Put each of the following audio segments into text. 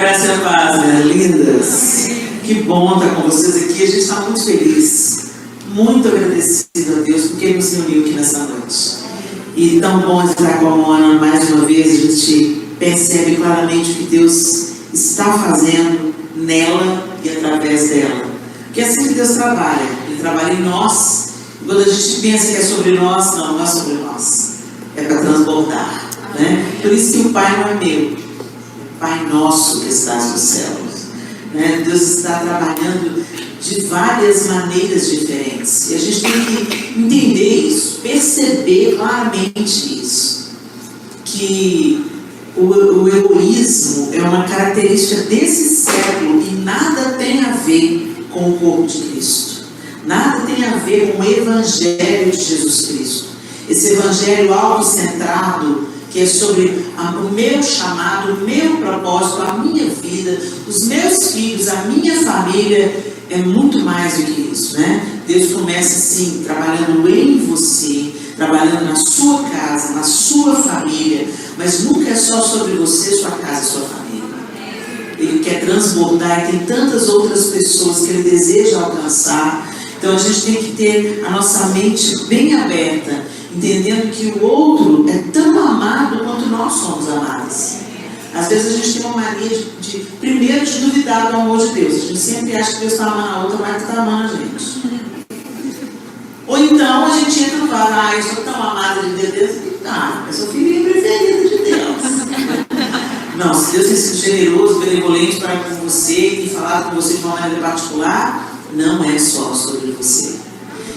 graça e a paz, né? Lindas. Que bom estar com vocês aqui. A gente está muito feliz, muito agradecido a Deus porque Ele nos reuniu aqui nessa noite. E tão bom estar com a Mona mais uma vez. A gente percebe claramente o que Deus está fazendo nela e através dela. Porque é assim que Deus trabalha. Ele trabalha em nós. E quando a gente pensa que é sobre nós, não é sobre nós. É para transbordar, né? Por isso que o Pai não é meu. Pai nosso que estás nos céus, né? Deus está trabalhando de várias maneiras diferentes e a gente tem que entender isso, perceber claramente isso, que o egoísmo é uma característica desse século e nada tem a ver com o corpo de Cristo, nada tem a ver com o Evangelho de Jesus Cristo, esse Evangelho autocentrado que é sobre o meu chamado, o meu propósito, a minha vida, os meus filhos, a minha família, é muito mais do que isso, né? Deus começa assim, trabalhando em você, trabalhando na sua casa, na sua família, mas nunca é só sobre você, sua casa, sua família. Ele quer transbordar e tem tantas outras pessoas que Ele deseja alcançar. Então a gente tem que ter a nossa mente bem aberta, entendendo que o outro é tão amado quanto nós somos amados. Às vezes a gente tem uma mania primeiro de duvidar do amor de Deus. A gente sempre acha que Deus está amando a outra, mas que está amando a gente. Ou então a gente entra no fala, eu sou tão amada de Deus. Eu sou filhinha preferida de Deus. Não, se Deus tem sido generoso, benevolente para com você e falado com você de uma maneira particular, não é só sobre você.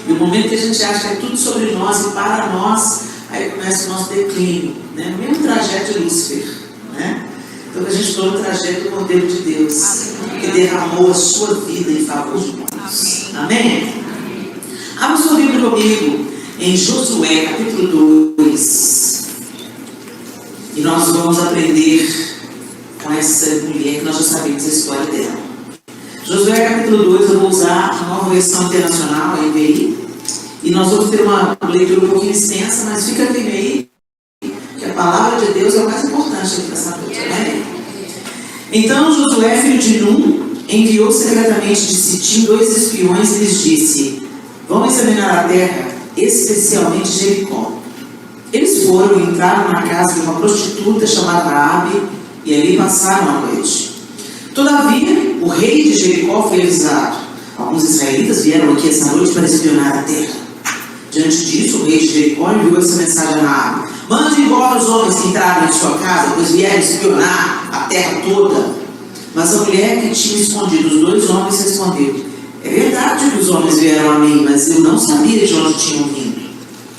E o momento que a gente acha que é tudo sobre nós e para nós, aí começa o nosso declínio, né? O mesmo trajeto de Lúcifer, né? Então a gente está no trajeto do Cordeiro de Deus, que derramou a sua vida em favor de nós. Amém? Abra sua Bíblia comigo em Josué, capítulo 2. E nós vamos aprender com essa mulher que nós já sabemos a história dela. Josué capítulo 2, eu vou usar a nova versão internacional, a NVI, e nós vamos ter uma leitura um pouquinho extensa, mas fica firme aí, que a palavra de Deus é o mais importante aqui nessa noite, né? Então Josué, filho de Num, enviou secretamente de Sitim 2 espiões e lhes disse: vão examinar a terra, especialmente Jericó. Eles foram e entraram na casa de uma prostituta chamada Raabe, e ali passaram a noite. Todavia, o rei de Jericó foi avisado. Alguns israelitas vieram aqui essa noite para espionar a terra. Diante disso, o rei de Jericó enviou essa mensagem a Raabe: mande embora os homens que entraram em sua casa, pois vieram espionar a terra toda. Mas a mulher que tinha escondido os 2 homens respondeu: é verdade que os homens vieram a mim, mas eu não sabia de onde tinham vindo.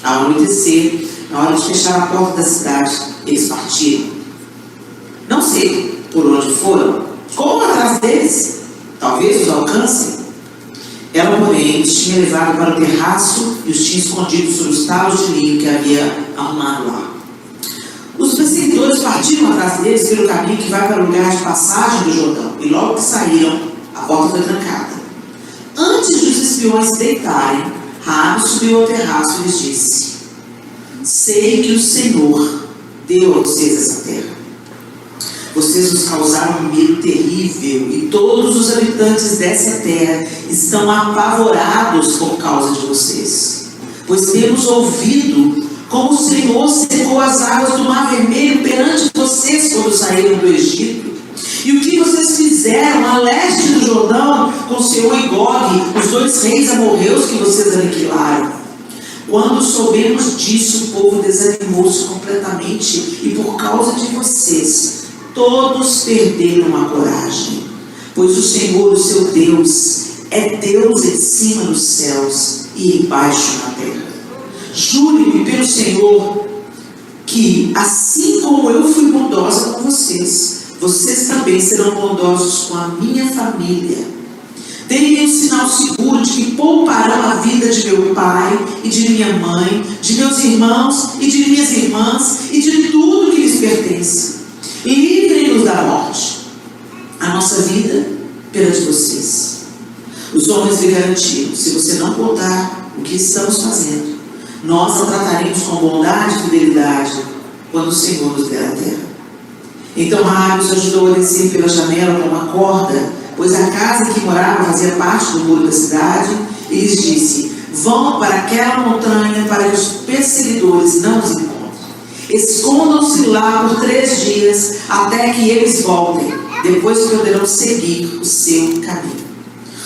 Ao anoitecer, na hora de fechar a porta da cidade, eles partiram. Não sei por onde foram. Corram atrás deles, talvez os alcancem. Ela, porém, os tinha levado para o terraço e os tinha escondido sobre os talos de linho que havia arrumado lá. Os perseguidores partiram atrás deles pelo caminho que vai para o lugar de passagem do Jordão, e logo que saíram, a porta foi trancada. Antes de os espiões se deitarem, Raabe subiu ao terraço e lhes disse: sei que o Senhor deu a vocês essa terra. Vocês nos causaram um medo terrível e todos os habitantes dessa terra estão apavorados por causa de vocês. Pois temos ouvido como o Senhor secou as águas do Mar Vermelho perante vocês quando saíram do Egito. E o que vocês fizeram a leste do Jordão com Seom e Gog, os 2 reis amorreus que vocês aniquilaram. Quando soubemos disso, o povo desanimou-se completamente e por causa de vocês todos perderam a coragem, pois o Senhor, o seu Deus, é Deus em cima dos céus e embaixo na terra. Jure-me pelo Senhor que, assim como eu fui bondosa com vocês, vocês também serão bondosos com a minha família. Deem um sinal seguro de que pouparão a vida de meu pai e de minha mãe, de meus irmãos e de minhas irmãs e de tudo que lhes pertence. Livrem-nos da morte, a nossa vida perante vocês. Os homens lhe garantiram: se você não contar o que estamos fazendo, nós a trataremos com bondade e fidelidade quando o Senhor nos der a terra. Então Raabe os ajudou a descer pela janela com uma corda, pois a casa em que morava fazia parte do muro da cidade, e lhes disse: vão para aquela montanha para que os perseguidores não os encontrem. Escondam-se lá por 3 dias, até que eles voltem. Depois poderão seguir o seu caminho.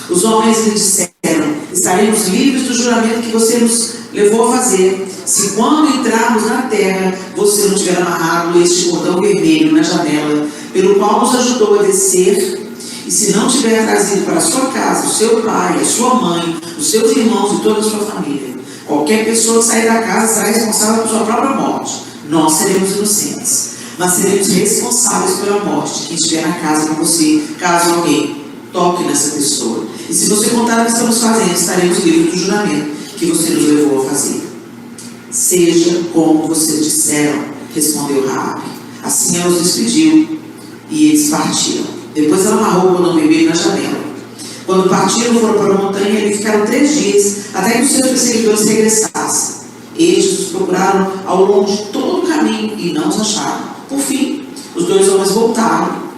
Os homens lhe disseram: estaremos livres do juramento que você nos levou a fazer, se quando entrarmos na terra, você não tiver amarrado este cordão vermelho na janela, pelo qual nos ajudou a descer, e se não tiver trazido para a sua casa o seu pai, a sua mãe, os seus irmãos e toda a sua família. Qualquer pessoa que sair da casa será responsável por sua própria morte. Nós seremos inocentes, mas seremos responsáveis pela morte de quem estiver na casa com você, caso alguém toque nessa pessoa. E se você contar o que estamos fazendo, estaremos livres do juramento que você nos levou a fazer. Seja como vocês disseram, respondeu Raabe. Assim ela os despediu e eles partiram. Depois ela amarrou o cordão vermelho na janela. Quando partiram, foram para a montanha e ali ficaram 3 dias, até que os seus perseguidores regressassem. Eles os procuraram ao longo de todo o caminho e não os acharam. Por fim, os 2 homens voltaram,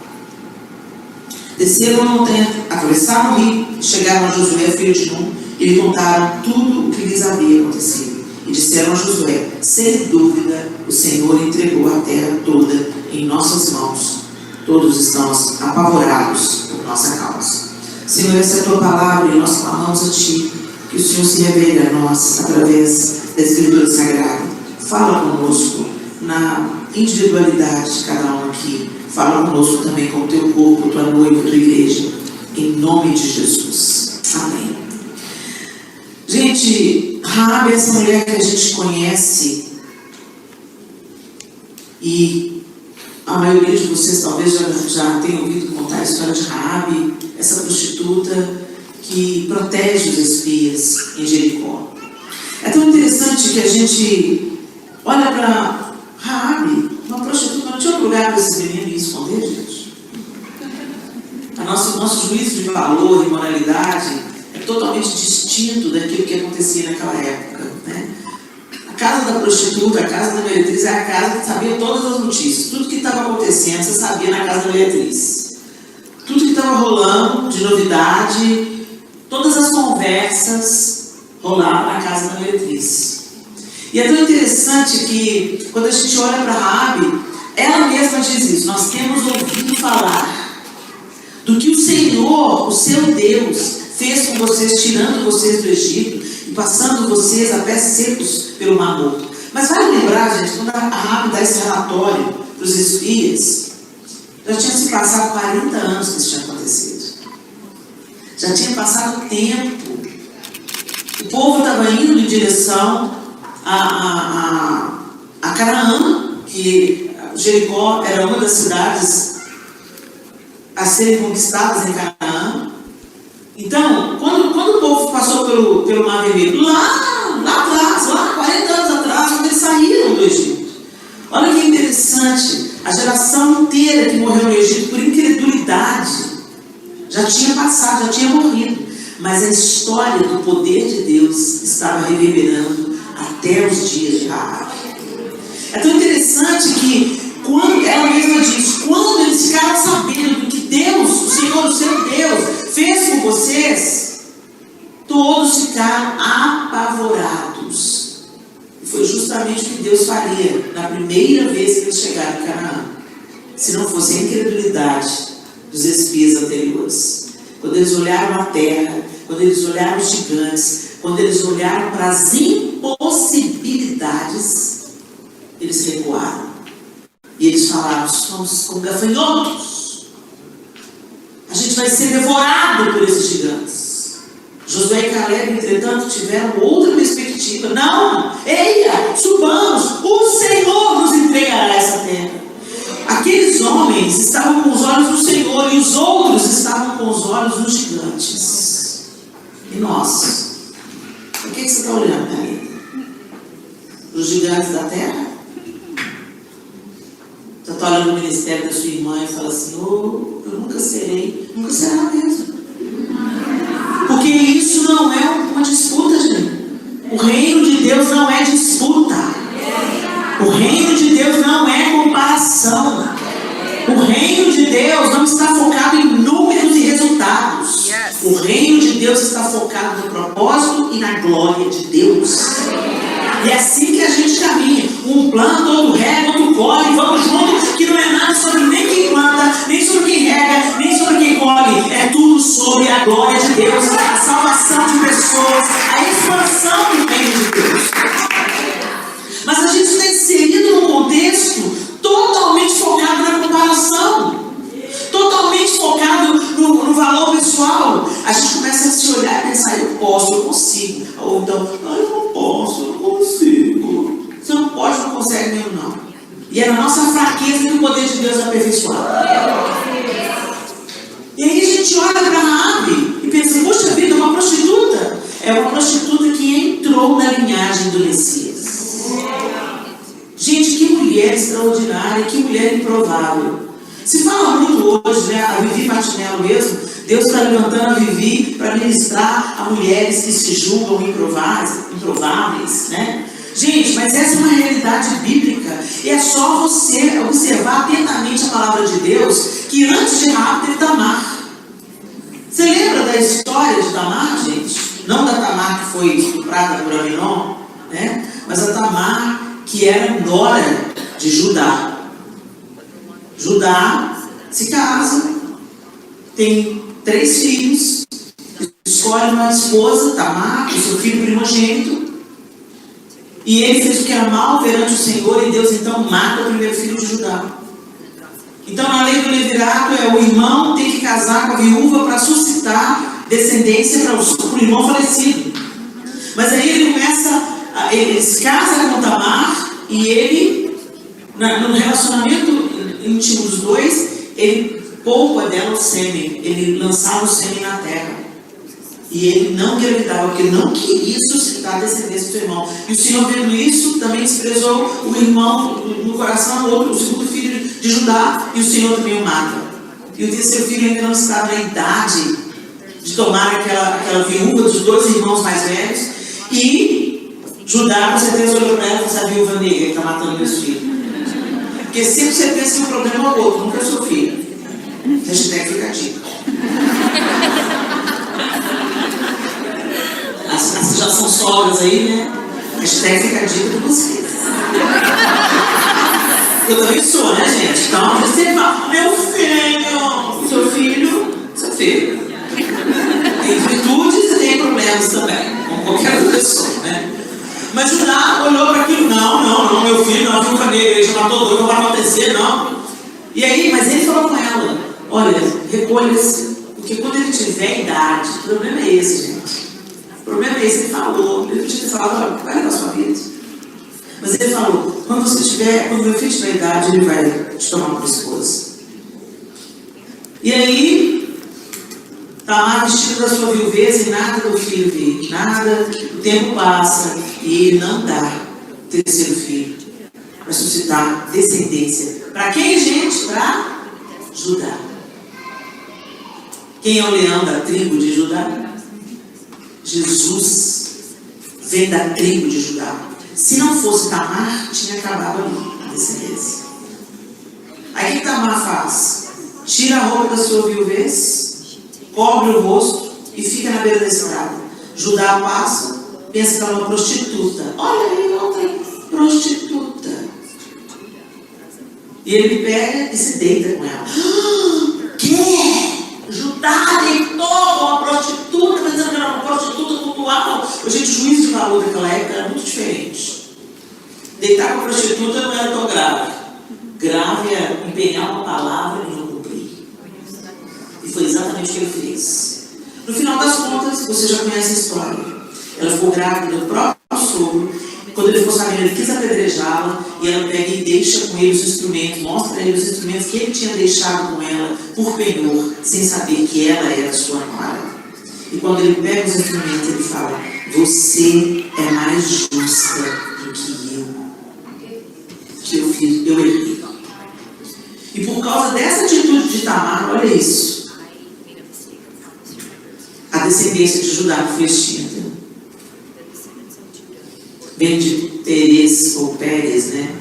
desceram a montanha, atravessaram o rio, chegaram a Josué, filho de Nun, e lhe contaram tudo o que lhes havia acontecido. E disseram a Josué: sem dúvida, o Senhor entregou a terra toda em nossas mãos. Todos estamos apavorados por nossa causa. Senhor, essa é a tua palavra e nós clamamos a ti, que o Senhor se revele a nós através da Escritura Sagrada. Fala conosco na individualidade de cada um aqui. Fala conosco também com o teu corpo, tua noiva, tua igreja. Em nome de Jesus. Amém. Gente, Raabe é essa mulher que a gente conhece. E a maioria de vocês talvez já tenham ouvido contar a história de Raabe, essa prostituta que protege os espias em Jericó. É tão interessante que a gente olha para Raabe, uma prostituta. Não tinha outro lugar para esses meninos esconder, gente? Nosso juízo de valor e moralidade é totalmente distinto daquilo que acontecia naquela época, né? A casa da prostituta, a casa da meretriz, é a casa que sabia todas as notícias. Tudo que estava acontecendo, você sabia na casa da meretriz. Tudo que estava rolando de novidade, todas as conversas rolavam na casa da meretriz. E é tão interessante que, quando a gente olha para Raabe, ela mesma diz isso: nós temos ouvido falar do que o Senhor, o seu Deus, fez com vocês, tirando vocês do Egito e passando vocês a pés secos pelo Mar Morto. Mas vale lembrar, gente, quando a Raabe dá esse relatório para os espias, já tinha se passado 40 anos que isso tinha acontecido. Já tinha passado tempo. O povo estava indo em direção a Canaã, que Jericó era uma das cidades a serem conquistadas em Canaã. Então, quando o povo passou pelo Mar Vermelho, lá atrás, 40 anos atrás, quando eles saíram do Egito, olha que interessante, a geração inteira que morreu no Egito por incredulidade já tinha passado, já tinha morrido, mas a história do poder de Deus estava reverberando até os dias de Raabe. É tão interessante que, quando ela mesma diz, quando eles ficaram sabendo do que Deus, o Senhor, o seu Deus, fez com vocês, todos ficaram apavorados. E foi justamente o que Deus faria na primeira vez que eles chegaram em Canaã, se não fosse a incredulidade dos espias anteriores. Quando eles olharam a terra, quando eles olharam os gigantes, quando eles olharam para as impossibilidades, eles recuaram. E eles falaram: somos como gafanhotos. A gente vai ser devorado por esses gigantes. Josué e Caleb, entretanto, tiveram outra perspectiva. Não, eia, subamos, o Senhor nos entregará essa terra. Aqueles homens estavam com os olhos no Senhor e os outros estavam com os olhos nos gigantes. E nós? O que você está olhando, Thalita? Os gigantes da terra? Você está olhando o ministério da sua irmã e fala assim: oh, eu nunca serei. Nunca será mesmo. Porque isso não é uma disputa, gente. O reino de Deus não é disputa. O reino de Deus não é comparação. Deus não está focado em números e resultados. O reino de Deus está focado no propósito e na glória de Deus. E é assim que a gente caminha. Um planta, outro rega, outro colhe, vamos juntos, que não é nada sobre nem quem planta, nem sobre quem rega, nem sobre quem colhe. É tudo sobre a glória de Deus, a salvação de pessoas, a expansão do reino de Deus. Mas a gente está inserido num contexto totalmente focado na comparação, totalmente focado no valor pessoal. A gente começa a se olhar e pensar: eu posso, eu consigo. Ou então, eu não posso, eu não consigo. Você não pode, não consegue mesmo, não. E é na nossa fraqueza que o poder de Deus é aperfeiçoado. E aí a gente olha para Raabe e pensa: poxa vida, uma prostituta. É uma prostituta que entrou na linhagem do Messias. Gente, que mulher extraordinária, que mulher improvável. Se fala muito hoje, né? A Vivi Martinello mesmo, Deus está levantando a Vivi para ministrar a mulheres que se julgam improváveis, né? Gente, mas essa é uma realidade bíblica. E é só você observar atentamente a palavra de Deus, que antes de Raabe teve Tamar. Você lembra da história de Tamar, gente? Não da Tamar que foi estuprada por Aminon, né? Mas a Tamar que era nora de Judá. Judá se casa, tem 3 filhos, escolhe uma esposa, Tamar, o seu filho primogênito, e ele fez o que era mal perante o Senhor, e Deus então mata o primeiro filho de Judá. Então, na lei do levirato, o irmão tem que casar com a viúva para suscitar descendência para o irmão falecido. Mas aí ele se casa com Tamar, e ele, no relacionamento íntimo dos dois, ele poupa dela o sêmen, ele lançava o sêmen na terra. E ele não engravidava, porque ele não queria suscitar a descendência do seu irmão. E o Senhor, vendo isso, também desprezou o irmão no coração, o segundo filho de Judá, e o Senhor também o mata. E o terceiro filho ainda não estava na idade de tomar aquela viúva dos 2 irmãos mais velhos. E Judá, com certeza, olhou para ela e disse: a viúva negra que está matando meus filhos. Porque sempre você pensa que o problema é o outro, nunca é seu filho. Hashtag fica a dica. As já são sogras aí, né? Hashtag fica a dica de vocês. Eu também sou, né, gente? Então, você fala: meu filho, seu filho. Tem virtudes e tem problemas também, como qualquer outra pessoa, né? Mas Judá olhou para aquilo: não, meu filho, não, viu a igreja matou 2, não vai acontecer, não. E aí, mas ele falou com ela: olha, recolha-se, porque quando ele tiver idade, o problema é esse, gente. O problema é esse, ele falou. Ele podia ter falado: olha, vai levar sua vida. Mas ele falou: quando meu filho tiver idade, ele vai te tomar por esposa. E aí, Tamar vestida da sua viuvez, e nada do filho vir, nada, o tempo passa, e ele não dá o terceiro filho, para suscitar descendência. Para quem, gente? Para Judá. Quem é o leão da tribo de Judá? Jesus vem da tribo de Judá. Se não fosse Tamar, tinha acabado ali a descendência. Aí o que Tamar faz? Tira a roupa da sua viuvez, cobre o rosto e fica na beira da estrada. Judá passa, pensa que ela é uma prostituta. Olha aí, outra prostituta. E ele pega e se deita com ela. Que? Judá deitou uma prostituta, pensando que era uma prostituta cultural. Gente, o juízo de valor daquela época era muito diferente. Deitar com a prostituta não era tão grave. Grave era empenhar uma palavra e não cumprir. E foi exatamente o que ele fez. No final das contas, você já conhece a história. Ela ficou grávida do próprio sogro. Quando ele ficou sabendo, ele quis apedrejá-la, e ela pega e deixa com ele os instrumentos, mostra para ele os instrumentos que ele tinha deixado com ela por penhor, sem saber que ela era sua nora. E quando ele pega os instrumentos, ele fala: você é mais justa do que eu errei. E por causa dessa atitude de Tamar, olha isso, a descendência de Judá foi extinta. Vem de Teres ou Pérez, né?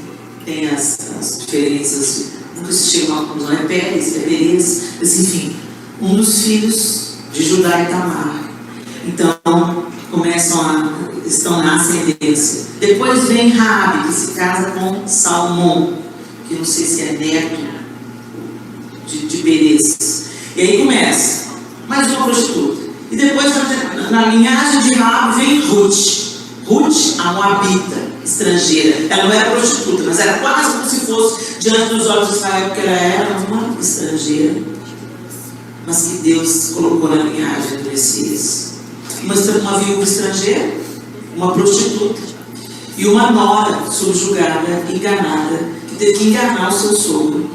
Tem as diferenças nunca se chega a uma conclusão, é Pérez, é Perez, mas enfim, um dos filhos de Judá e Tamar. Então, estão na ascendência. Depois vem Raabe, que se casa com Salmão, que não sei se é neto de Perez. E aí começa, mais uma prostituta. E depois, na linhagem de Raabe, vem Ruth. Ruth, a moabita, estrangeira. Ela não era prostituta, mas era quase como se fosse diante dos olhos de Israel, porque ela era uma estrangeira, mas que Deus colocou na linhagem do Messias. Uma viúva estrangeira, uma prostituta e uma nora subjugada, enganada, que teve que enganar o seu sogro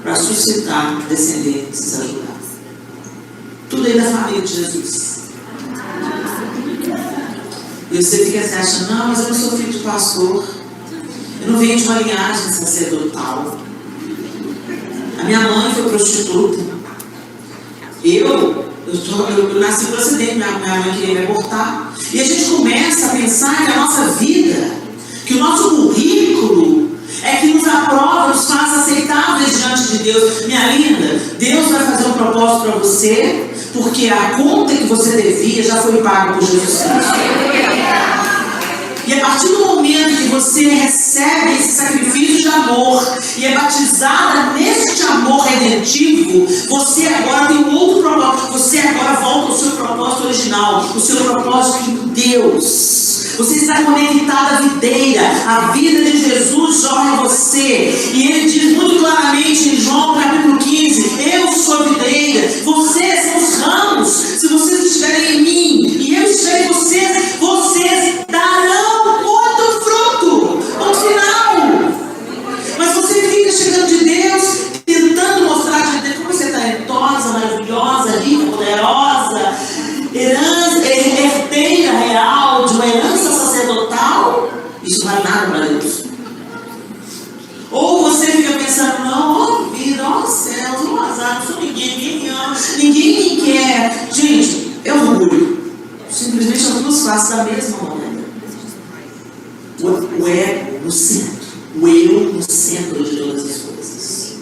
para suscitar descendentes a Judá. Tudo aí da família de Jesus. E você fica assim, achando, não, mas eu não sou filho de pastor, eu não venho de uma linhagem sacerdotal, a minha mãe foi prostituta, eu nasci por acidente, minha mãe queria me abortar. E a gente começa a pensar que a nossa vida, que o nosso currículo é que nos aprova, nos faz aceitáveis diante de Deus. Minha linda, Deus vai fazer um propósito para você, porque a conta que você devia já foi paga por Jesus Cristo. E a partir do momento que você recebe esse sacrifício de amor e é batizada neste amor redentivo, você agora tem um outro propósito. Você agora volta ao seu propósito original, o seu propósito de Deus. Você está conectado à videira. A vida de Jesus jorra em você. E ele diz muito claramente em João capítulo 15: eu sou a videira, vocês são os ramos. Se vocês estiverem em mim e eu estiver em vocês, vocês darão muito fruto no final. Mas você fica chegando de Deus, tentando mostrar de Deus como você está talentosa, maravilhosa, rica, poderosa, herdeira real de uma herança sacerdotal. Isso não vale nada para Deus. Ou você fica pensando, não, ó vida, ó céus, ó azar, não sou ninguém me ama, ninguém me quer. Gente, é orgulho. Simplesmente as duas faces da mesma moeda. O ego no centro, o eu no centro de todas as coisas.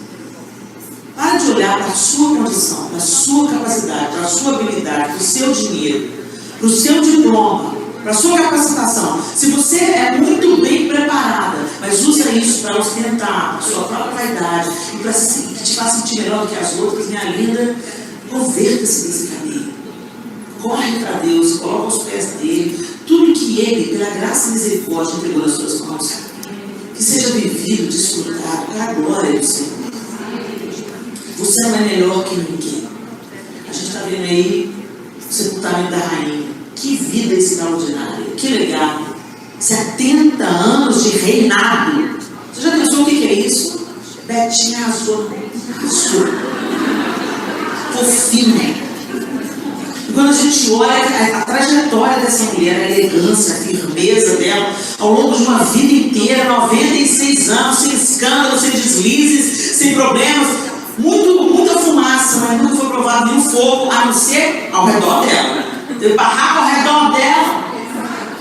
Para de olhar para a sua condição, para a sua capacidade, para a sua habilidade, para o seu dinheiro, para o seu diploma, para a sua capacitação. Se você é muito bem preparada, mas usa isso para ostentar a sua própria vaidade e para que te faça sentir melhor do que as outras, minha linda, converta-se nesse caminho. Corre para Deus, coloca aos pés dele tudo que ele, pela graça e misericórdia, entregou nas suas mãos. Que seja vivido, desfrutado, para a glória do Senhor. Você não é melhor que ninguém. A gente está vendo aí o sepultamento da rainha. Que vida extraordinária, que legal. 70 anos de reinado. Você já pensou o que é isso? Betinha arrasou. Fofinha. E quando a gente olha a trajetória dessa mulher, a elegância, a firmeza dela, ao longo de uma vida inteira, 96 anos, sem escândalos, sem deslizes, sem problemas, muita fumaça, mas nunca foi provado nenhum fogo, a não ser ao redor dela. Teve barraco ao redor dela,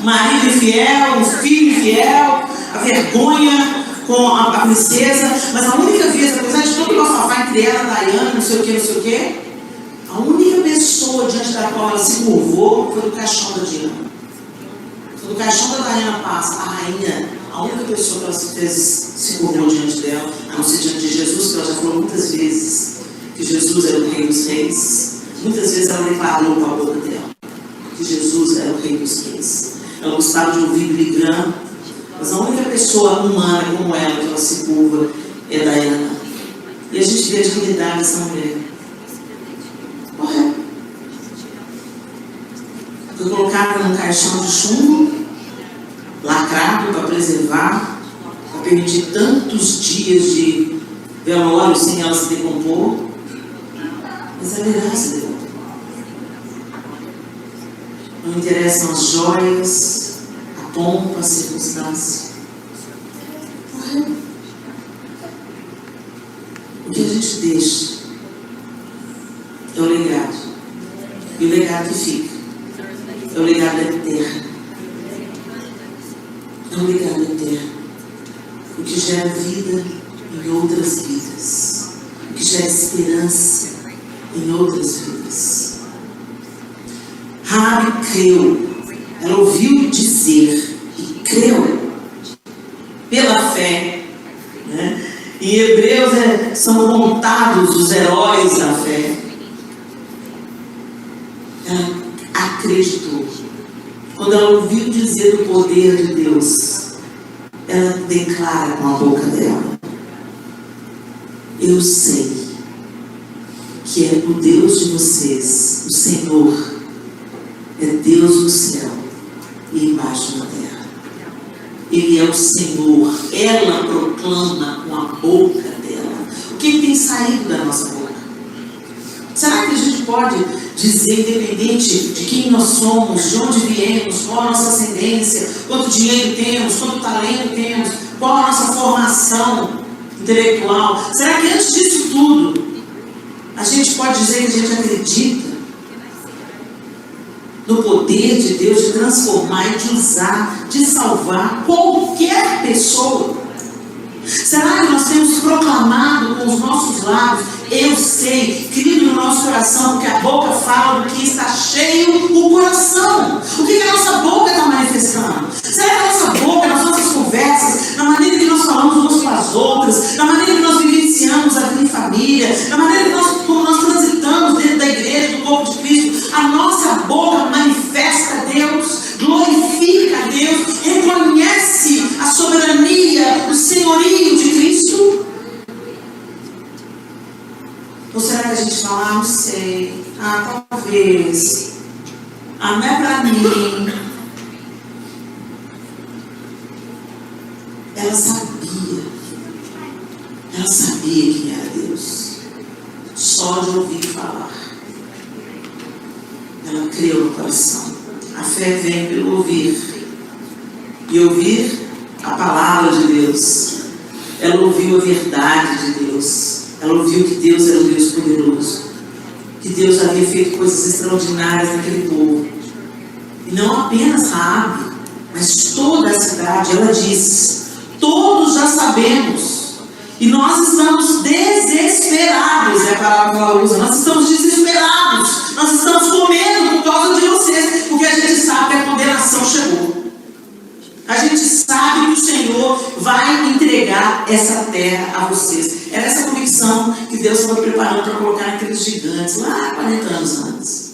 marido infiel, um filho infiel, a vergonha com a princesa, mas a única vez, apesar de todo o bafafá entre ela, Diana, não sei o que, a única pessoa diante da qual ela se curvou foi do caixão da Diana. Quando o caixão da Diana passa, a rainha, a única pessoa que ela se curvou diante dela, a não ser diante de Jesus, que ela já falou muitas vezes que Jesus era o rei dos reis. Muitas vezes ela declarou com a boca dela que Jesus era o rei dos reis. Ela gostava de ouvir Billy Graham, mas a única pessoa humana como ela que ela se curva é Diana. E a gente vê a dignidade dessa mulher. Correto. Foi colocada num caixão de chumbo, lacrado para preservar, para permitir tantos dias de velório sem ela se decompor. Mas ela irá se decompor. Não interessam as joias, a pompa, a circunstância. Correto. O que a gente deixa é o legado. E o legado que fica é o legado eterno. É um legado eterno. O que gera vida em outras vidas. gera esperança em outras vidas. Raabe creu, ela ouviu dizer e creu pela fé, né? Em Hebreus são contados os heróis da fé. Ela acreditou. Quando ela ouviu dizer o poder de Deus, ela declara com a boca dela: eu sei que é o Deus de vocês, o Senhor, é Deus no céu e embaixo na terra. Ele é o Senhor. Ela proclama com a boca dela. O que tem saído da nossa boca? Será que a gente pode dizer, independente de quem nós somos, de onde viemos, qual a nossa ascendência, quanto dinheiro temos, quanto talento temos, qual a nossa formação intelectual? Será que antes disso tudo, a gente pode dizer que a gente acredita no poder de Deus de transformar e de usar, de salvar qualquer pessoa? Será que nós temos proclamado com os nossos lábios: eu sei, crido no nosso coração, porque a boca fala do que está cheio o coração? O que a nossa boca está manifestando? Será que a nossa boca, nas nossas conversas, na maneira que nós falamos umas com as outras, na maneira que nós vivenciamos a vida em família, na maneira que como nós transitamos dentro da igreja, do corpo de Cristo, a nossa boca manifesta a Deus, glorifica a Deus, reconhece a soberania, o senhorio de Cristo? Ou será que a gente fala: não sei, talvez, não é para mim? Ela sabia quem era Deus, só de ouvir falar. Ela creu no coração. A fé vem pelo ouvir, e ouvir a palavra de Deus. Ela ouviu a verdade de Deus. Ela ouviu que Deus era um Deus poderoso, que Deus havia feito coisas extraordinárias naquele povo. E não apenas Raabe, mas toda a cidade. Ela disse: todos já sabemos, e nós estamos desesperados. É a palavra que ela usa. Nós estamos desesperados, nós estamos com medo por causa de vocês, porque a gente sabe que a condenação chegou. A gente sabe que o Senhor vai entregar essa terra a vocês. Era essa convicção que Deus estava preparando para colocar naqueles gigantes lá 40 anos antes.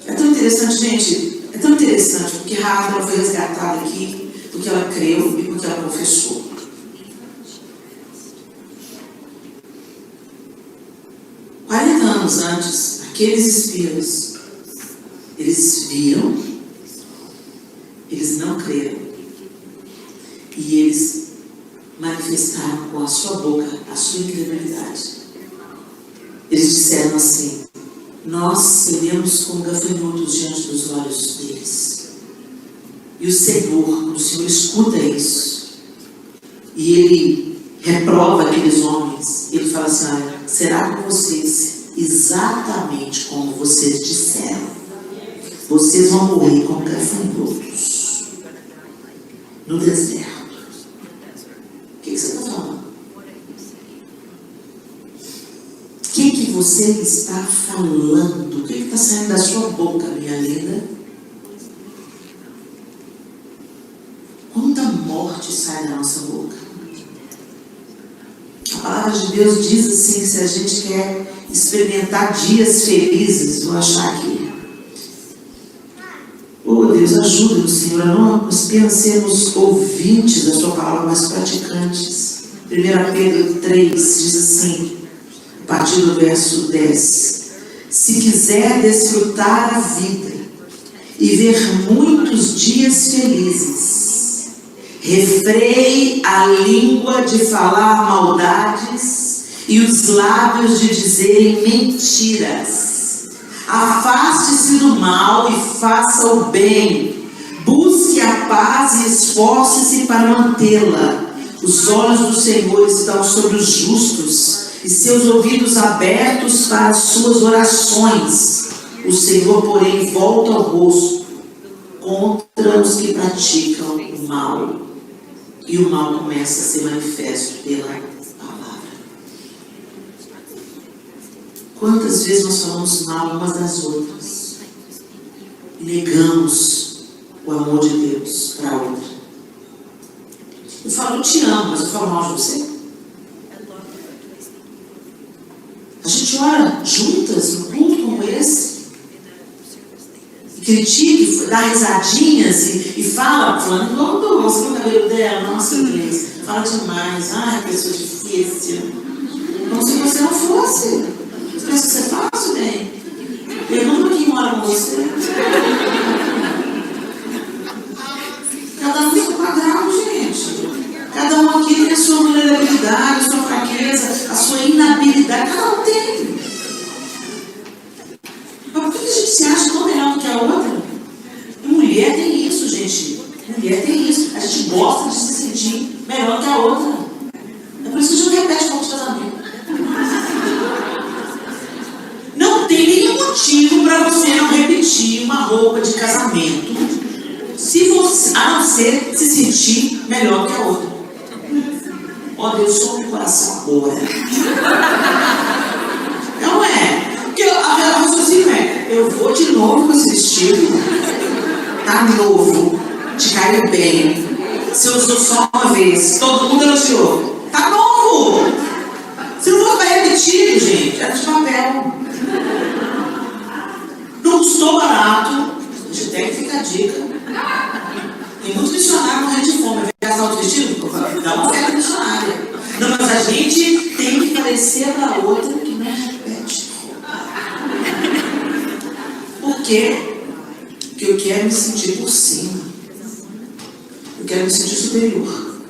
É tão interessante, gente. É tão interessante, porque Raabe foi resgatada aqui, porque ela creu e porque ela confessou. Anos antes, aqueles espias, eles viram, eles não creram, e eles manifestaram com a sua boca a sua incredulidade. Eles disseram assim: nós seremos como gafanhotos diante dos olhos deles. E o Senhor escuta isso, e Ele reprova aqueles homens. Ele fala assim: olha, será com vocês exatamente como vocês disseram. Vocês vão morrer como gafanhotos no deserto. O que você está falando? O que você está falando? O que está saindo da sua boca, minha linda? Quanta morte sai da nossa boca? A palavra de Deus diz assim, que se a gente quer experimentar dias felizes, vou achar aqui. Oh Deus, ajuda-nos, Senhor, a não apenas sermos ouvintes da sua palavra, mas praticantes. 1 Pedro 3 diz assim, a partir do verso 10: se quiser desfrutar a vida e ver muitos dias felizes, refreie a língua de falar maldades e os lábios de dizerem mentiras. Afaste-se do mal e faça o bem. Busque a paz e esforce-se para mantê-la. Os olhos do Senhor estão sobre os justos e seus ouvidos abertos para as suas orações. O Senhor, porém, volta o rosto contra os que praticam o mal. E o mal começa a ser manifesto pela palavra. Quantas vezes nós falamos mal umas das outras e negamos o amor de Deus para a outra? Eu falo, eu te amo, mas eu falo mal de você. A gente ora juntas num culto como esse e critica, dá risadinhas e fala, falando, nossa, o cabelo dela, nossa, Deus, fala demais, ai, pessoa difícil. Como se você não fosse. Você pensa que você é fácil, bem? Pergunta quem mora com você. Cada um tem um quadrado, gente. Cada um aqui tem a sua vulnerabilidade, a sua fraqueza, a sua inabilidade. Cada um tem. Mas por que a gente se acha tão melhor do que a outra? E mulher tem isso, gente. Mulher tem isso. A gente gosta de se sentir melhor que a outra. É por isso que a gente não repete pouco de casamento. Não tem nenhum motivo para você não repetir uma roupa de casamento, se você, a não ser se sentir melhor que a outra. Ó, Deus, só um coração agora. Não é? Porque a raciocínio é: eu vou de novo com esse vestido, tá novo, te caiu bem. Se eu usou só uma vez, todo mundo elogiou, tá novo. Se não for vai repetido, gente, é de papel. Não custou barato. A gente tem que ficar a dica. Tem muitos missionários morrendo de fome. Vai gastar outro vestido? Dá uma oferta missionária. Não, mas a gente tem que parecer para a outra que não repete. Por quê? Porque eu quero me sentir por cima. Eu quero me sentir superior.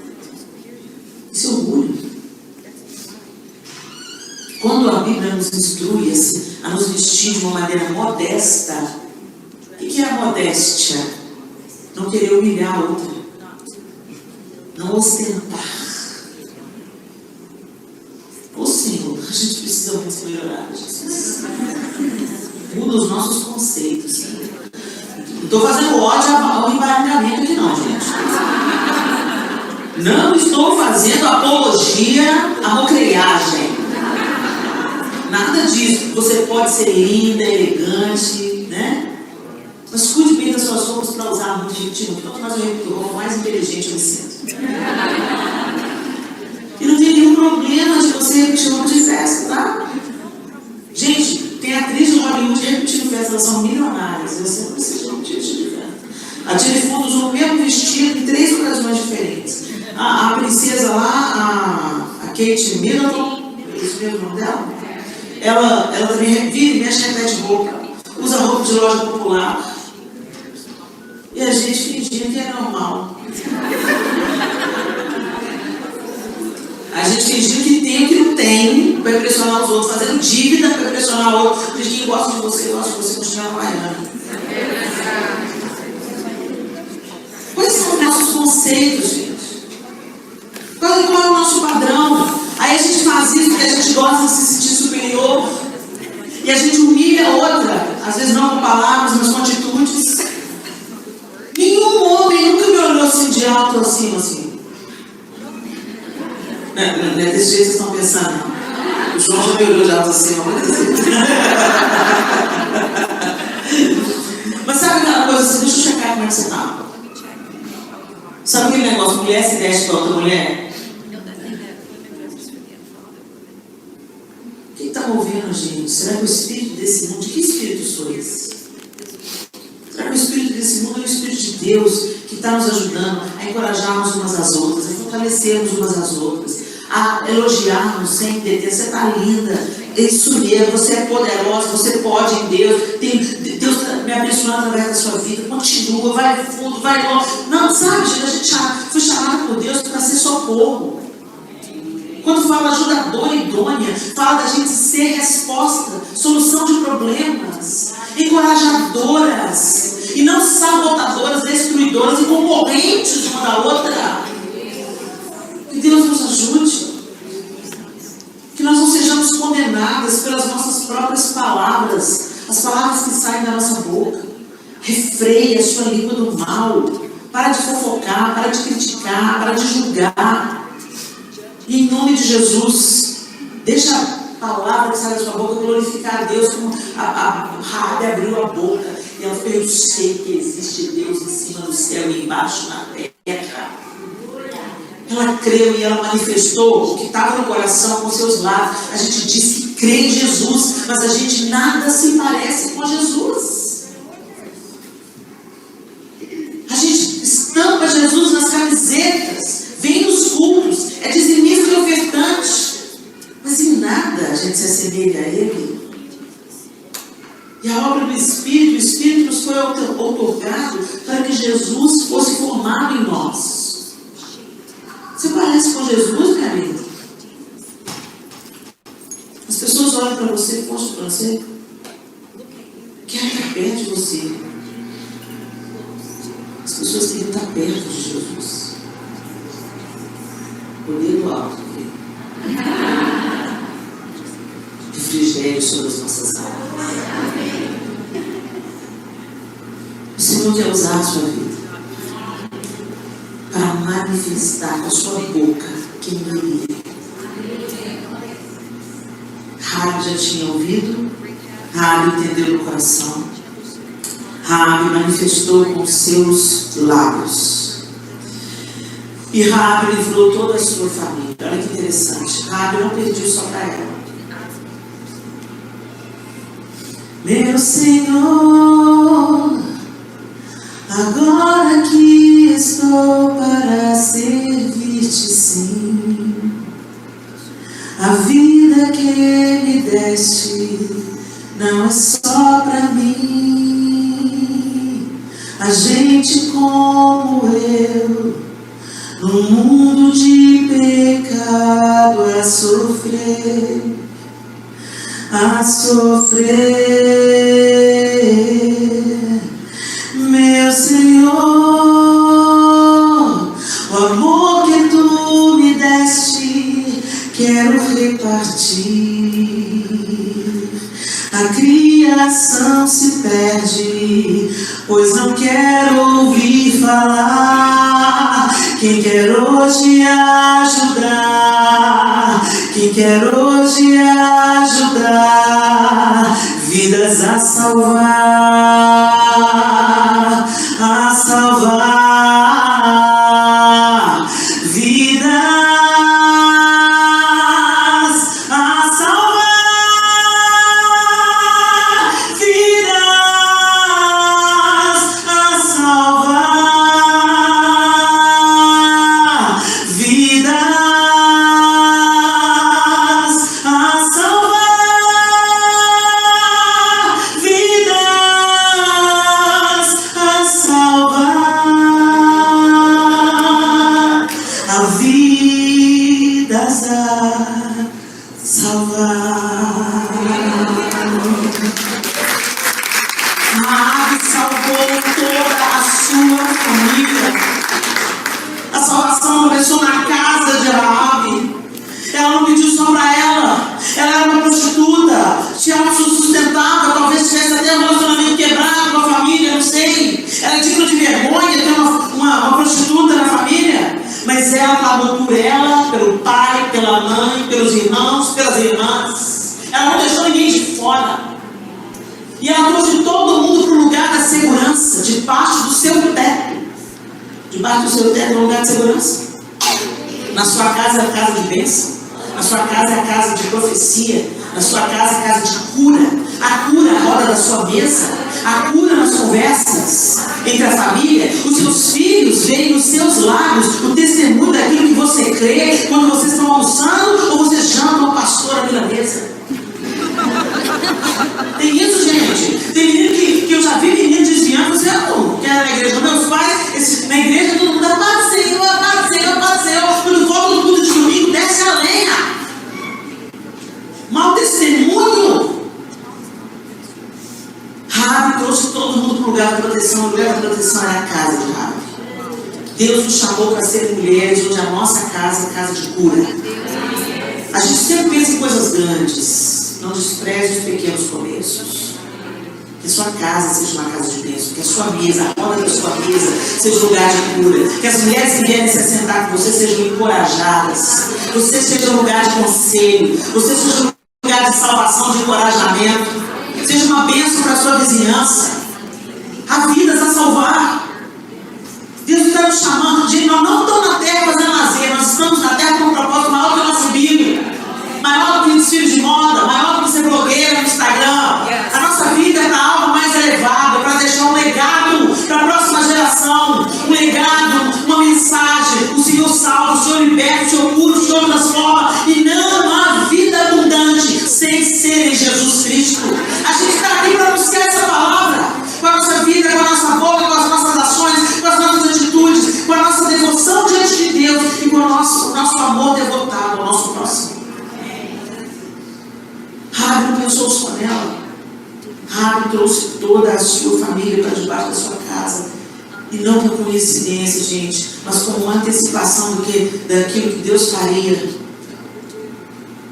Isso é orgulho. Quando a Bíblia nos instrui a nos vestir de uma maneira modesta, o que é a modéstia? Não querer humilhar a outra, não ostentar. Ô Senhor, a gente precisa muito melhorar, Jesus. Muda os nossos conceitos. Não estou fazendo ódio ao embaralhamento aqui não, gente. Não estou fazendo apologia à mocreiagem. Nada disso. Você pode ser linda, elegante, né? Mas cuide bem das suas roupas para usar muito repetido. Quanto mais eu repito roupa, mais inteligente eu me sinto. E não tem nenhum problema de você repetir roupa de festa, tá? Gente, tem atriz de Hollywood repetindo festa, elas são milionárias. Eu sempre preciso repetir de festa. A Jennifer Fonda usou o mesmo vestido em 3 ocasiões diferentes. A princesa lá, a Kate Middleton, é isso mesmo o nome dela? Ela também vira e mexe, repete roupa, usa roupa de loja popular. E a gente fingindo que é normal. A gente fingindo que tem o que não tem para impressionar os outros, fazendo dívida para impressionar o outro. Diz quem gosta de você, continuar trabalhando. Quais são os nossos conceitos, gente? Qual é o nosso padrão? Aí a gente faz isso porque a gente gosta de se sentir superior e a gente humilha a outra, às vezes não com palavras, mas com atitudes. Nenhum homem nunca me olhou assim de alto acima, assim. Não é desse jeito que vocês estão pensando, não. O João já me olhou de alto acima, mas sabe aquela coisa assim, deixa eu checar como é que você está. Sabe aquele negócio, mulher se veste para outra mulher? Quem está ouvindo, gente? Será que o espírito desse mundo, de que espírito sou esse? Será que o espírito desse mundo é o espírito de Deus que está nos ajudando a encorajarmos umas às outras, a fortalecermos umas às outras, a elogiarmos sem deter? Você está linda, isso mesmo, você é poderosa, você pode em Deus, Deus está me abençoando através da sua vida, continua, vai fundo, vai longe. Não, sabe, gente, a gente foi chamada por Deus para ser socorro. Quando fala ajudadora idônea, fala da gente ser resposta, solução de problemas, encorajadoras, e não sabotadoras, destruidoras e concorrentes uma da outra. Que Deus nos ajude. Que nós não sejamos condenadas pelas nossas próprias palavras, as palavras que saem da nossa boca. Refreia a sua língua do mal. Para de fofocar, para de criticar, para de julgar. E em nome de Jesus, deixa palavra que sai da sua boca, glorificar a Deus, como a Raabe abriu a boca. E ela falou, eu sei que existe Deus em cima do céu e embaixo na terra. Ela creu e ela manifestou o que estava no coração com seus lábios. A gente diz que crê em Jesus, mas a gente nada se parece com Jesus. A gente estampa Jesus nas camisetas, vem nos cultos, é dizimista e ofertante, mas em nada a gente se assemelha a Ele. E a obra do Espírito, o Espírito nos foi outorgado para que Jesus fosse formado em nós. Você parece com Jesus, minha amiga? As pessoas olham para você, mostram para você, querem estar perto de você. As pessoas querem estar perto de Jesus. Olhei do alto, refrigério sobre as nossas almas. O Senhor quer usar a sua vida para manifestar com a sua boca quem Ele é. Raabe já tinha ouvido, Raabe entendeu no coração, Raabe manifestou com seus lábios. E Raabe livrou toda a sua família. Olha que interessante. Raabe não pediu só para ela. Meu Senhor, agora que estou para servir-te, sim, a vida que me deste não é só para mim. A gente como eu, num mundo de pecado a sofrer, meu Senhor, o amor que tu me deste, quero repartir. A criação se perde, pois não quero ouvir falar. Quem quer hoje ajudar, quem quer hoje ajudar, vidas a salvar, vidas a salvar, vidas a salvar, vidas a salvar, vidas a salvar, a vidas a salvar. Raabe salvou toda a sua família. A salvação começou na casa de Raabe. Ela não pediu só para ela. Ela era uma prostituta, se autossustentava, talvez tivesse até um relacionamento quebrado com a família, não sei. Era digno de vergonha ter uma prostituta na família. Mas ela clamou por ela, pelo pai, pela mãe, pelos irmãos, pelas irmãs. Ela não deixou ninguém de fora. E ela trouxe todo mundo para o lugar da segurança, debaixo do seu teto. Debaixo do seu teto é um lugar de segurança. Na sua casa é a casa de bênção. Na sua casa é a casa de profecia. Na sua casa é a casa de cura. A cura roda da sua mesa. A cura nas conversas entre a família. Os seus filhos veem nos seus lábios o testemunho daquilo que você crê quando vocês estão almoçando ou vocês chamam o pastor ali na mesa. Tem isso, gente. Tem menino que eu já vi menino desviando, você não quer na igreja. Meus pais, na igreja todo mundo Pai Senhor, Pai Senhor, Pai Senhor. Quando volta no culto de domingo, desce a lenha. Mau testemunho. Raabe trouxe todo mundo para o lugar da proteção. O lugar da proteção era a casa de Raabe. Deus nos chamou para ser mulheres, onde a nossa casa é casa de cura. A gente sempre pensa em coisas grandes. Não despreze os pequenos começos. Que a sua casa seja uma casa de bênção. Que a sua mesa, a roda da sua mesa, seja um lugar de cura. Que as mulheres que vierem se assentar com você sejam encorajadas. Você seja um lugar de conselho. Você seja um lugar de salvação, de encorajamento. Seja uma bênção para a sua vizinhança. Há vidas a salvar. Deus está nos chamando de nós não estamos na terra fazendo lazer, nós estamos na terra com um propósito maior que a nossa Bíblia, maior do que desfile de moda, maior do que ser blogueira no Instagram. A nossa vida é para algo mais elevado, para deixar um legado para a próxima geração, um legado, uma mensagem. O Senhor salva, o Senhor liberta, o Senhor cura, o Senhor transforma, e não há vida abundante sem ser em Jesus Cristo. A gente está aqui para buscar essa palavra com a nossa vida, com a nossa boca, com as nossas ações, com as nossas atitudes, com a nossa devoção diante de Deus e com o nosso amor devotado ao nosso próximo. Rabi não pensou só nela. Rabi trouxe toda a sua família para debaixo da sua casa. E não por coincidência, gente, mas como uma antecipação daquilo que Deus faria.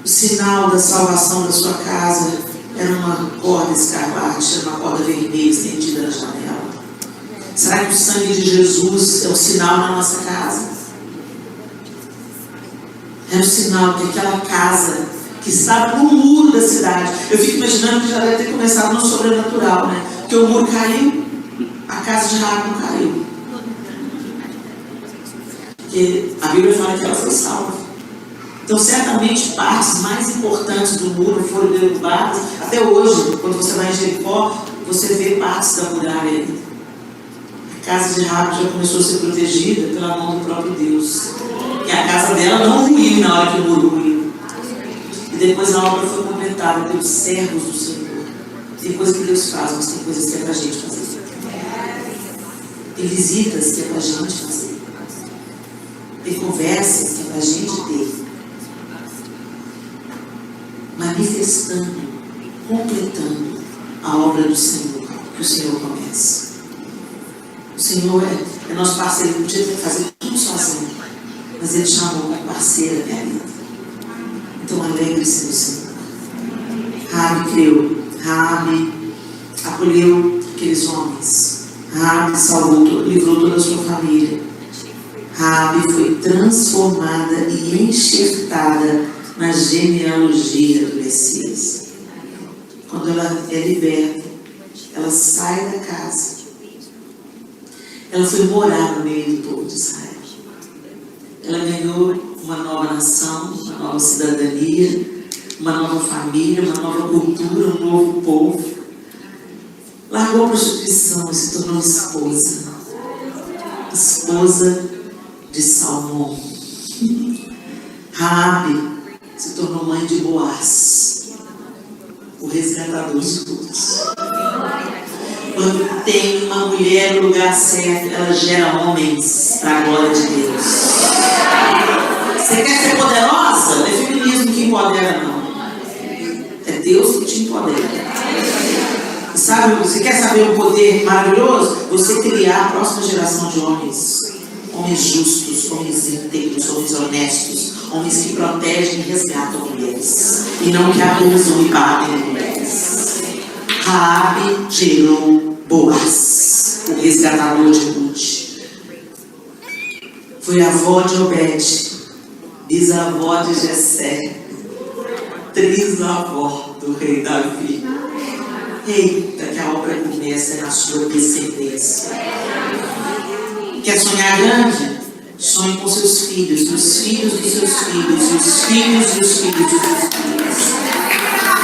O sinal da salvação da sua casa era uma corda escarlate, era uma corda vermelha estendida na janela. Será que o sangue de Jesus é o sinal na nossa casa? É o sinal que aquela casa que estava no muro da cidade, eu fico imaginando que já deve ter começado no sobrenatural, né? Porque o muro caiu, a casa de Rabi não caiu. Porque a Bíblia fala que ela foi salva. Então, certamente, partes mais importantes do muro foram derrubadas. Até hoje, quando você vai em Jericó, você vê partes da muralha ali. A casa de Rabi já começou a ser protegida pela mão do próprio Deus. E a casa dela não ruiu na hora que o muro ruiu. E depois a obra foi completada pelos servos do Senhor. Tem coisas que Deus faz, mas tem coisas que é para a gente fazer. Tem visitas que é para a gente fazer. Tem conversas que é para a gente ter. Manifestando, completando a obra do Senhor, que o Senhor começa. O Senhor é nosso parceiro, ele podia fazer tudo sozinho, mas Ele chamou uma parceira da vida. Então alegre-se no Senhor. Rabi creu, Rabi acolheu aqueles homens, Rabi salvou, livrou toda a sua família. Rabi foi transformada e enxertada na genealogia do Messias. Quando ela é liberta, ela sai da casa, ela foi morar no meio do povo de Israel. Ela ganhou uma nova nação, uma nova cidadania, uma nova família, uma nova cultura, um novo povo. Largou a prostituição e se tornou esposa de Salmão. Rabi se tornou mãe de Boaz, o resgatador de todos. Quando tem uma mulher no lugar certo, ela gera homens para a glória de Deus. Você quer ser poderosa? Não é feminismo que empodera, não. É Deus que te empodera. E sabe, você quer saber um poder maravilhoso? Você criar a próxima geração de homens. Homens justos, homens íntegros, homens honestos, homens que protegem e resgatam mulheres, e não que abusam e batem mulheres. Rabi gerou Boaz, o resgatador de Ruth. Foi avó de Obed, bisavó de Jessé, trisavó do rei Davi. Eita, que a obra começa na sua descendência. Quer sonhar grande? Sonhe com seus filhos, os filhos dos seus filhos, e os filhos dos filhos dos seus filhos.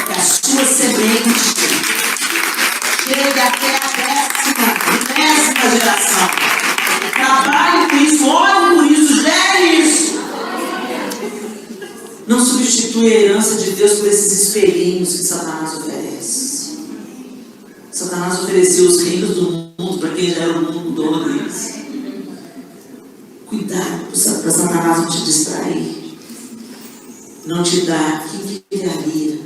Que a sua semente chegue até a 10ª geração. Trabalhe com isso, ore por isso, gere isso. Não substitui a herança de Deus por esses espelhinhos que Satanás oferece. Satanás ofereceu os reinos do mundo para quem já era o mundo dono deles. Cuidado para Satanás não te distrair, não te dar quem criaria,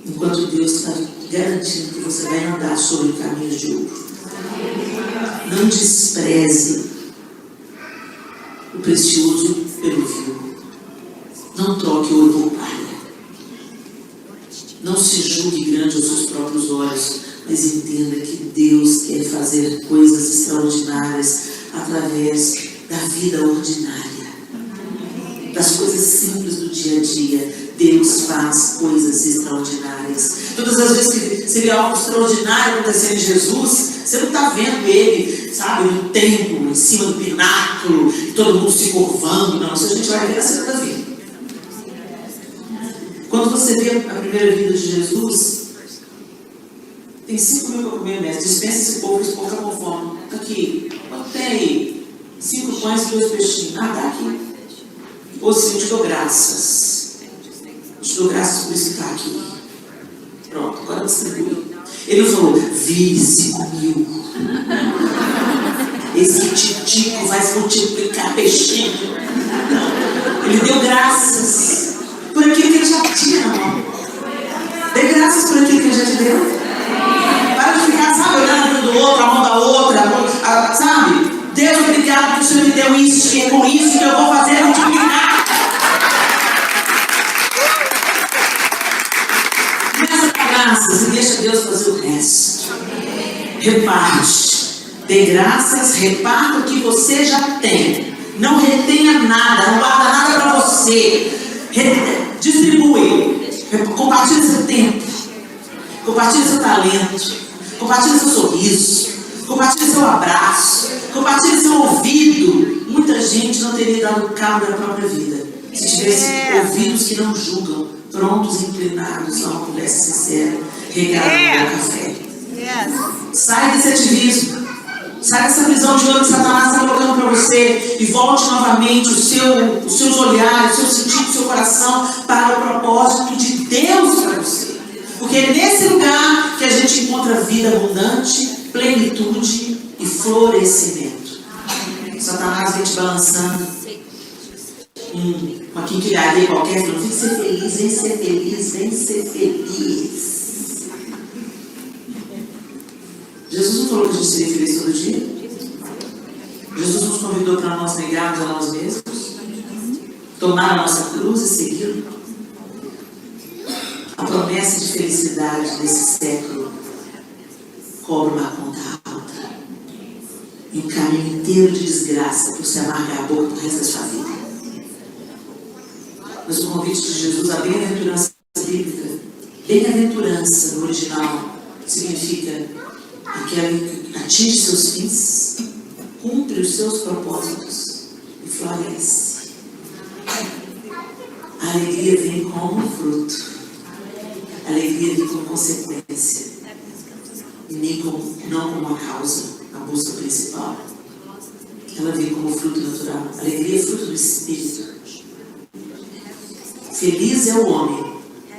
enquanto Deus está garantindo que você vai andar sobre caminhos de ouro. Não despreze o precioso pelo vil. Não troque ouro por palha. Não se julgue grande aos seus próprios olhos, mas entenda que Deus quer fazer coisas extraordinárias através da vida ordinária, das coisas simples do dia a dia. Deus faz coisas extraordinárias. Todas as vezes que seria algo extraordinário acontecendo em Jesus, você não está vendo ele, sabe, no templo, em cima do pináculo, todo mundo se curvando. Não, isso a gente vai ver na segunda vida. Quando você vê a primeira vida de Jesus, tem 5 mil para comer, mestre. Dispensa esse povo está com fome. Aqui, quanto tem aí? 5 pães e 2 peixinhos. Ah, tá aqui. Ou seja, eu te dou graças. Eu te dou graças por isso que está aqui. Pronto, agora distribui. Ele não falou, vire 5 mil. Esse titico vai se multiplicar peixinho. Não. Ele deu graças por aquilo que ele já tinha na mão. Dê graças por aquilo que ele já te deu. Para de ficar, sabe, olhando do outro, a mão da outra, sabe? Deus, obrigado que o Senhor me deu isso, e é com isso que eu vou fazer multiplicar. Começa com graças e deixa Deus fazer o resto. Reparte. Dê graças, reparta o que você já tem. Não retenha nada, não guarda nada para você. Distribui. Compartilha seu tempo. Compartilha seu talento. Compartilha seu sorriso. Compartilha seu abraço. Compartilha seu ouvido. Muita gente não teria dado cabo da própria vida se tivesse ouvidos que não julgam, prontos e inclinados a uma conversa sincera, regada com café. Sai desse ativismo. Sai dessa prisão de ouro que Satanás está colocando para você e volte novamente os seus olhares, o seu sentido, o seu coração para o propósito de Deus para você. Porque é nesse lugar que a gente encontra vida abundante, plenitude e florescimento. Satanás vem te balançando uma quinquilharia qualquer, falando, vem ser feliz, vem ser feliz, vem ser feliz. Jesus não falou que a gente seria feliz todo dia? Jesus nos convidou para nós negarmos a nós mesmos, tomar a nossa cruz e segui-lo. A promessa de felicidade desse século cobra uma conta alta e um caminho inteiro de desgraça por se amargar a boca do resto da sua vida. Mas o convite de Jesus, a bem-aventurança bíblica, bem-aventurança no original, significa aquele que atinge seus fins, cumpre os seus propósitos e floresce. A alegria vem como fruto. A alegria vem como consequência. E não como a causa, a busca principal. Ela vem como fruto natural. A alegria é fruto do Espírito. Feliz é o homem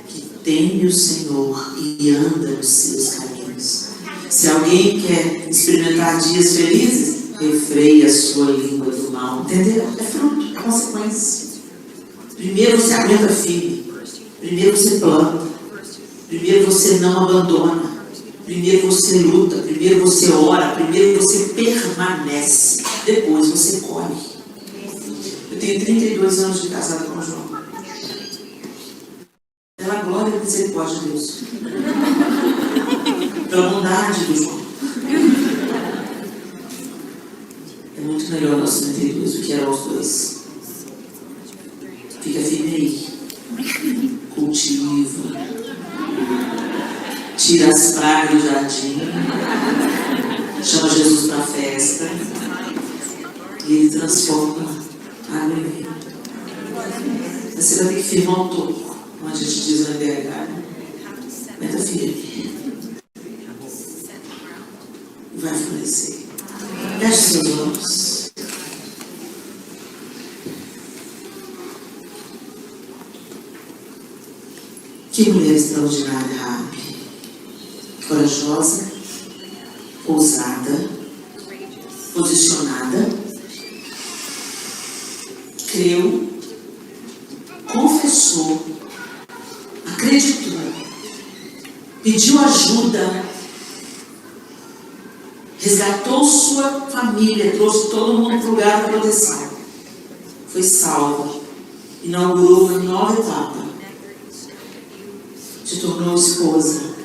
que teme o Senhor e anda nos seus caminhos. Se alguém quer experimentar dias felizes, refreie a sua língua do mal. Entendeu? É fruto, é consequência. Primeiro você aguenta firme. Primeiro você planta. Primeiro você não abandona. Primeiro você luta. Primeiro você ora. Primeiro você permanece. Depois você colhe. Eu tenho 32 anos de casado com o João. Pela glória e misericórdia de Deus. Pela bondade do João. É muito melhor nós 32 do que era os dois. Fica firme aí. Cultiva. Tira as pragas do jardim. Chama Jesus para a festa. E ele transforma a água em vinho. Mas você vai ter que firmar o toco, como a gente diz no NDH. Meta firme. E vai florescer. Feche seus olhos. Que mulher extraordinária, Rabi. Corajosa, ousada, posicionada, creu, confessou, acreditou, pediu ajuda, resgatou sua família, trouxe todo mundo para o lugar da proteção. Foi salva, inaugurou uma nova etapa, se tornou esposa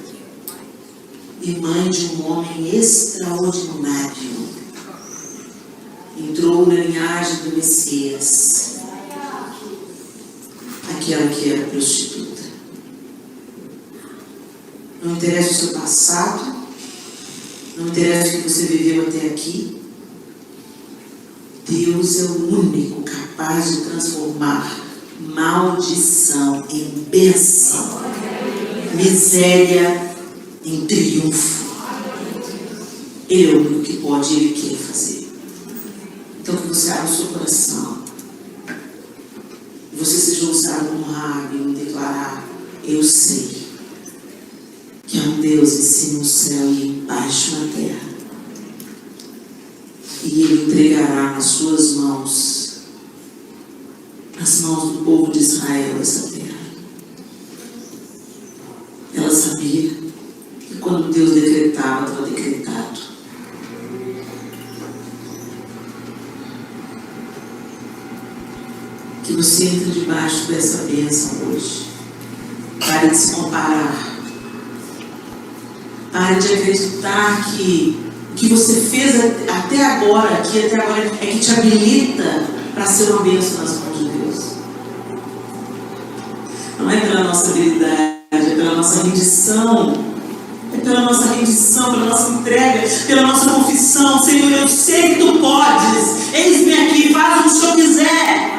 e mãe de um homem extraordinário. Entrou na linhagem do Messias. aquela que era prostituta. Não interessa o seu passado, não interessa o que você viveu até aqui. Deus é o único capaz de transformar maldição em bênção, miséria em triunfo. Ele é o único que pode e Ele quer fazer. Então que você abra o seu coração, você seja ousado como Raabe em declarar: eu sei que há um Deus em cima no céu e embaixo na terra, e Ele entregará nas suas mãos, nas mãos do povo de Israel, essa terra. Ela sabia que quando Deus decretava, estava decretado. Que você entre debaixo dessa bênção hoje. Pare de se comparar. Pare de acreditar que o que você fez até agora é que te habilita para ser uma bênção nas mãos de Deus. Não é pela nossa habilidade, é pela nossa rendição. É pela nossa rendição, pela nossa entrega, pela nossa confissão. Senhor, eu sei que Tu podes. Eis-me aqui, faz o que o Senhor quiser.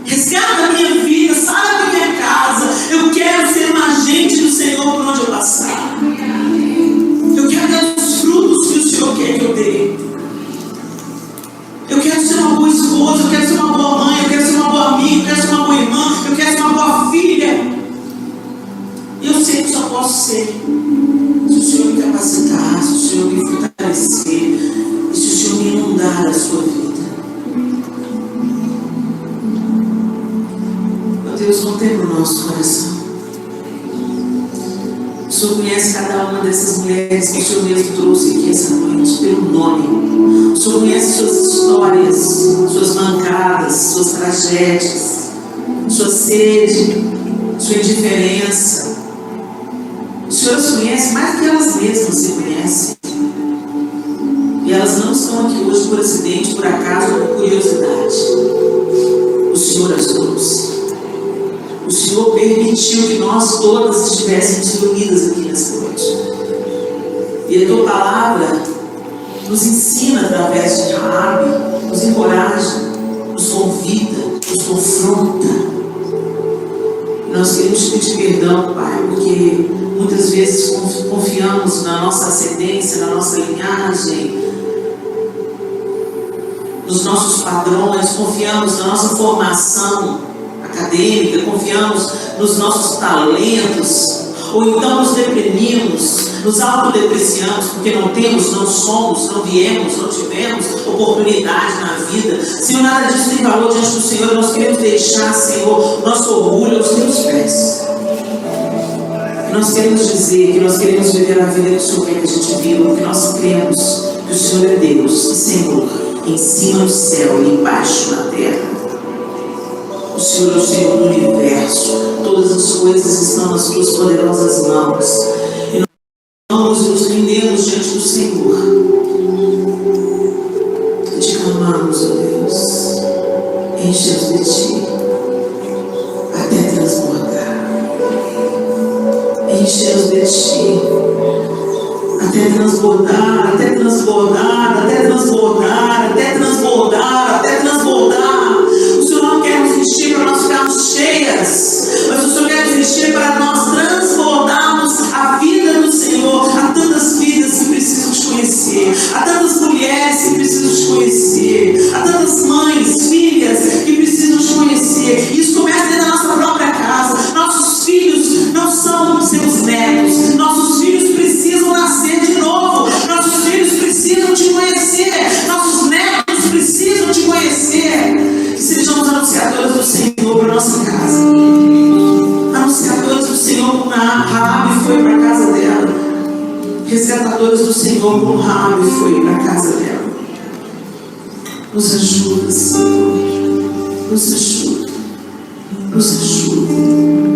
Resgata a minha vida, sai da minha casa. Eu quero ser um agente do Senhor por onde eu passar. Eu quero dar os frutos que o Senhor quer que eu dê. Eu quero ser uma boa esposa, eu quero ser uma boa mãe, eu quero ser uma boa amiga, eu quero ser uma boa irmã, eu quero ser uma boa filha. E eu sei que só posso ser se o Senhor me capacitar, se o Senhor me fortalecer, e se o Senhor me inundar a sua vida. Deus, contempla o nosso coração. O Senhor conhece cada uma dessas mulheres que o Senhor mesmo trouxe aqui essa noite, pelo nome. O Senhor conhece suas histórias, suas mancadas, suas tragédias, sua sede, sua indiferença. O Senhor as conhece mais do que elas mesmas se conhecem. E elas não estão aqui hoje por acidente, por acaso ou por curiosidade. O Senhor as trouxe. O Senhor permitiu que nós todas estivéssemos reunidas aqui nessa noite. E a Tua palavra nos ensina através de Raabe, nos encoraja, nos convida, nos confronta. E nós queremos te pedir perdão, Pai, porque muitas vezes confiamos na nossa ascendência, na nossa linhagem, nos nossos padrões, confiamos na nossa formação acadêmica, confiamos nos nossos talentos, ou então nos deprimimos, nos autodepreciamos porque não temos, não somos, não viemos, não tivemos oportunidade na vida. Senhor, nada disso tem valor diante do Senhor. Nós queremos deixar, Senhor, nosso orgulho aos Teus pés. Nós queremos dizer que nós queremos viver a vida que o Senhor quer que a gente viva, porque nós cremos que o Senhor é Deus e Senhor, em cima do céu e embaixo na terra. O Senhor é o Senhor do universo. Todas as coisas estão nas Tuas poderosas mãos. E nós nos rendemos diante do Senhor. E te clamamos, ó Deus, enche-nos de Ti até transbordar. Enche-nos de Ti até transbordar, até transbordar, até transbordar, até transbordar, até transbordar. O Senhor não quer nos encher para nós ficarmos cheias, mas o Senhor quer nos encher para nós transbordarmos a vida do Senhor. Há tantas vidas que precisam te conhecer, há tantas mulheres que precisam te conhecer, há tantas mães, filhas que precisam te conhecer. Isso começa dentro da nossa própria casa. Nossos filhos não são seus netos, nossos filhos precisam nascer de novo, nossos filhos precisam te conhecer, nossos netos precisam te conhecer. Que sejamos anunciadores do Senhor para a nossa casa, anunciadores do Senhor como Raabe foi para a casa dela, resgatadores do Senhor como Raabe foi para a casa dela. Nos ajuda, Senhor, nos ajuda, nos ajuda.